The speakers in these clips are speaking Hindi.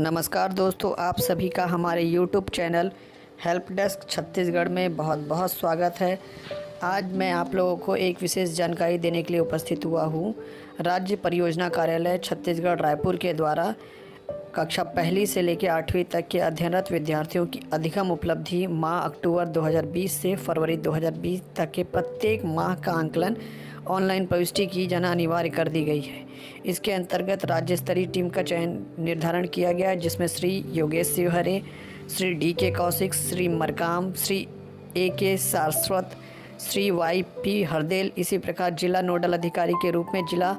नमस्कार दोस्तों, आप सभी का हमारे YouTube channel help desk Chhattisgarh में बहुत बहुत स्वागत है। आज मैं आप लोगों को एक विशेष जानकारी देने के लिए उपस्थित हुआ हूँ। राज्य परियोजना कार्यालय छत्तीसगढ़ रायपुर के द्वारा कक्षा पहली से लेकर 8वीं तक के अध्ययनरत विद्यार्थियों की अधिकतम उपलब्धि माह अक्टूबर 2020 से फरवरी 2020 तक के प्रत्येक माह का आंकलन ऑनलाइन प्रविष्टि की जाना अनिवार्य कर दी गई है। इसके अंतर्गत राज्य स्तरीय टीम का चयन निर्धारण किया गया है, जिसमें श्री योगेश शिवहरे, श्री डी.के. कौशिक, श्री मरकाम, श्री ए.के. सारस्वत, श्री वाई.पी. हरदेल। इसी प्रकार जिला नोडल अधिकारी के रूप में जिला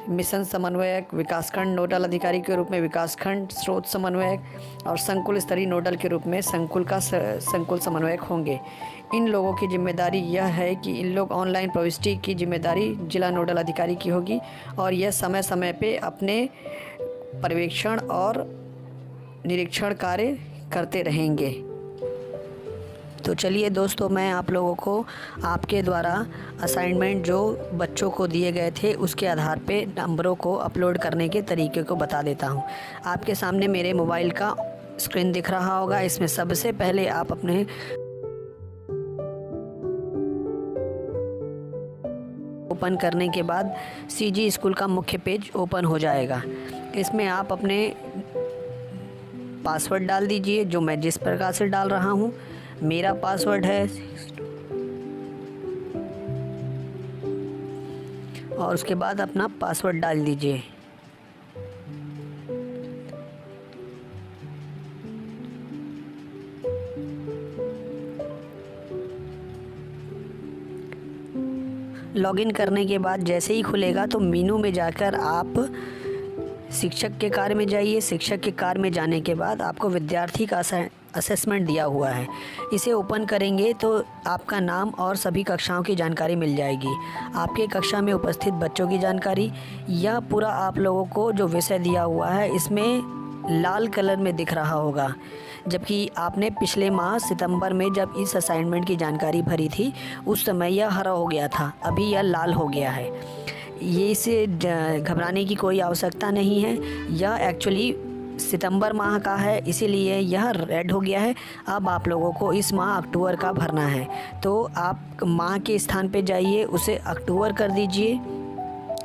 मिशन समन्वयक, विकासखंड नोडल अधिकारी के रूप में विकासखंड स्रोत समन्वयक और संकुल स्तरीय नोडल के रूप में संकुल समन्वयक होंगे। इन लोगों की जिम्मेदारी यह है कि इन लोग ऑनलाइन प्रविष्टि की जिम्मेदारी जिला नोडल अधिकारी की होगी और यह समय समय पे अपने पर्यवेक्षण और निरीक्षण कार्य करते रहेंगे। तो चलिए दोस्तों, मैं आप लोगों को आपके द्वारा असाइनमेंट जो बच्चों को दिए गए थे उसके आधार पे नंबरों को अपलोड करने के तरीके को बता देता हूं। आपके सामने मेरे मोबाइल का स्क्रीन दिख रहा होगा। इसमें सबसे पहले आप अपने ओपन करने के बाद सीजी स्कूल का मुख्य पेज ओपन हो जाएगा। इसमें आप अपने पासवर्ड डाल दीजिए, जो मैं जिस प्रकार से डाल रहा हूँ। मेरा पासवर्ड है और उसके बाद अपना पासवर्ड डाल दीजिए। लॉगिन करने के बाद जैसे ही खुलेगा तो मेनू में जाकर आप शिक्षक के कार्य में जाइए। शिक्षक के कार्य में जाने के बाद आपको विद्यार्थी का असेसमेंट दिया हुआ है। इसे ओपन करेंगे तो आपका नाम और सभी कक्षाओं की जानकारी मिल जाएगी। आपके कक्षा में उपस्थित बच्चों की जानकारी, यह पूरा आप लोगों को जो विषय दिया हुआ है इसमें लाल कलर में दिख रहा होगा, जबकि आपने पिछले माह सितंबर में जब इस असाइनमेंट की जानकारी भरी थी उस समय यह हरा हो गया था, अभी यह लाल हो गया है। ये इसे घबराने की कोई आवश्यकता नहीं है। यह एक्चुअली सितंबर माह का है, इसीलिए यह रेड हो गया है। अब आप लोगों को इस माह अक्टूबर का भरना है, तो आप माह के स्थान पे जाइए, उसे अक्टूबर कर दीजिए।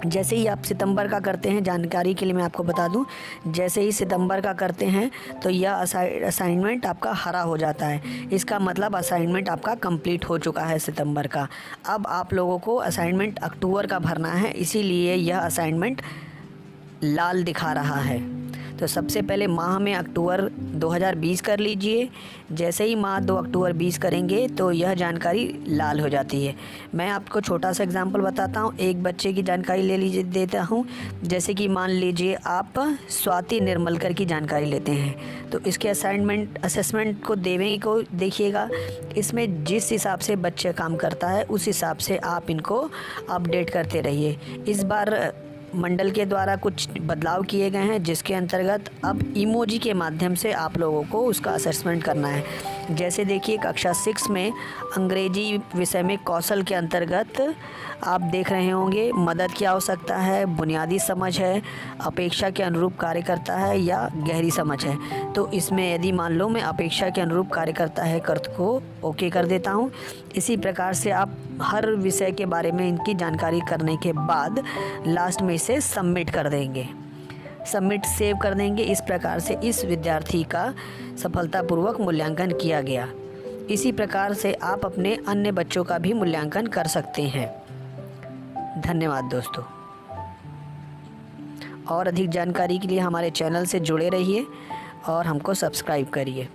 जैसे ही आप सितंबर का करते हैं, जानकारी के लिए मैं आपको बता दूं, जैसे ही सितंबर का करते हैं तो यह असाइनमेंट आपका हरा हो जाता है। इसका मतलब असाइनमेंट आपका कंप्लीट हो चुका है सितंबर का। अब आप लोगों को असाइनमेंट अक्टूबर का भरना है, इसीलिए यह असाइनमेंट लाल दिखा रहा है। तो सबसे पहले माह में अक्टूबर 2020 कर लीजिए। जैसे ही माह 2 अक्टूबर 20 करेंगे तो यह जानकारी लाल हो जाती है। मैं आपको छोटा सा एग्जांपल बताता हूँ। एक बच्चे की जानकारी ले लीजिए, देता हूँ। जैसे कि मान लीजिए आप स्वाति निर्मलकर की जानकारी लेते हैं, तो इसके असेसमेंट को देने को देखिएगा। इसमें जिस हिसाब से बच्चे काम करता है उस हिसाब से आप इनको अपडेट करते रहिए। इस बार मंडल के द्वारा कुछ बदलाव किए गए हैं, जिसके अंतर्गत अब इमोजी के माध्यम से आप लोगों को उसका असेसमेंट करना है। जैसे देखिए, कक्षा 6 में अंग्रेजी विषय में कौशल के अंतर्गत आप देख रहे होंगे मदद की आवश्यकता है, बुनियादी समझ है, अपेक्षा के अनुरूप कार्य करता है या गहरी समझ है। तो इसमें यदि मान लो मैं अपेक्षा के अनुरूप कार्य करता है कर्त को ओके कर देता हूँ। इसी प्रकार से आप हर विषय के बारे में इनकी जानकारी करने के बाद लास्ट में इसे सबमिट कर देंगे, सबमिट सेव कर देंगे। इस प्रकार से इस विद्यार्थी का सफलतापूर्वक मूल्यांकन किया गया। इसी प्रकार से आप अपने अन्य बच्चों का भी मूल्यांकन कर सकते हैं। धन्यवाद दोस्तों। और अधिक जानकारी के लिए हमारे चैनल से जुड़े रहिए और हमको सब्सक्राइब करिए।